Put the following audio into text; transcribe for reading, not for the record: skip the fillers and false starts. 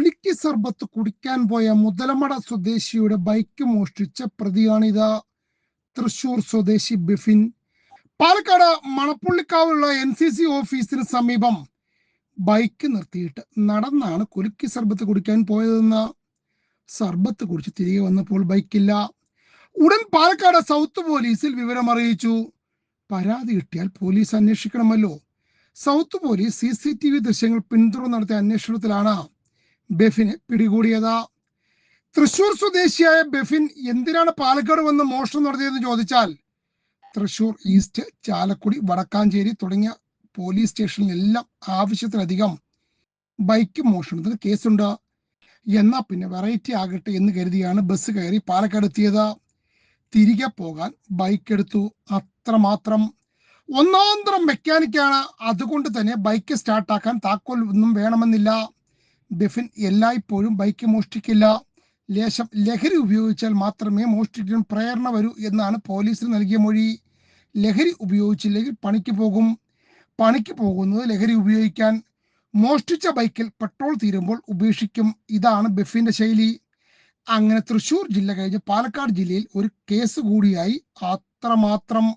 കുലുക്കി സർബത്ത് കുടിക്കാൻ പോയ മുതലമട സ്വദേശിയുടെ ബൈക്ക് മോഷ്ടിച്ച പ്രതിയാണിത്. തൃശൂർ സ്വദേശി ബിഫിൻ പാലക്കാട് മണപ്പുള്ളിക്കാവിലുള്ള NCC ഓഫീസിന് സമീപം ബൈക്ക് നിർത്തിയിട്ട് നടന്നാണ് കുലുക്കി സർബത്ത് കുടിക്കാൻ പോയതെന്ന്. സർബത്ത് കുടിച്ച് തിരികെ വന്നപ്പോൾ ബൈക്കില്ല. ഉടൻ പാലക്കാട് സൗത്ത് പോലീസിൽ വിവരം അറിയിച്ചു. പരാതി കിട്ടിയാൽ പോലീസ് അന്വേഷിക്കണമല്ലോ. സൗത്ത് പോലീസ് CCTV ദൃശ്യങ്ങൾ പിന്തുടർന്ന് നടത്തിയ അന്വേഷണത്തിലാണ് ബെഫിനെ പിടികൂടിയത്. തൃശൂർ സ്വദേശിയായ ബെഫിൻ എന്തിനാണ് പാലക്കാട് വന്ന് മോഷണം നടത്തിയതെന്ന് ചോദിച്ചാൽ, തൃശൂർ ഈസ്റ്റ്, ചാലക്കുടി, വടക്കാഞ്ചേരി തുടങ്ങിയ പോലീസ് സ്റ്റേഷനിലെല്ലാം ആവശ്യത്തിലധികം ബൈക്ക് മോഷണത്തിന് കേസുണ്ട്. എന്നാ പിന്നെ വെറൈറ്റി ആകട്ടെ എന്ന് കരുതിയാണ് ബസ് കയറി പാലക്കാട് എത്തിയത്. തിരികെ പോകാൻ ബൈക്ക് എടുത്തു, അത്രമാത്രം. ഒന്നാന്തരം മെക്കാനിക്കാണ്, അതുകൊണ്ട് തന്നെ ബൈക്ക് സ്റ്റാർട്ടാക്കാൻ താക്കോൽ ഒന്നും വേണമെന്നില്ല. ബെഫിൻ എല്ലായ്പ്പോഴും ബൈക്ക് മോഷ്ടിക്കില്ല. ലേശം ലഹരി ഉപയോഗിച്ചാൽ മാത്രമേ മോഷ്ടിക്കാൻ പ്രേരണ വരൂ എന്നാണ് പോലീസിന് നൽകിയ മൊഴി. ലഹരി ഉപയോഗിച്ചില്ലെങ്കിൽ പണിക്ക് പോകും. പണിക്ക് പോകുന്നത് ലഹരി ഉപയോഗിക്കാൻ. മോഷ്ടിച്ച ബൈക്കിൽ പെട്രോൾ തീരുമ്പോൾ ഉപേക്ഷിക്കും. ഇതാണ് ബെഫിന്റെ ശൈലി. അങ്ങനെ തൃശൂർ ജില്ല കഴിഞ്ഞ് പാലക്കാട് ജില്ലയിൽ ഒരു കേസ് കൂടിയായി, അത്രമാത്രം.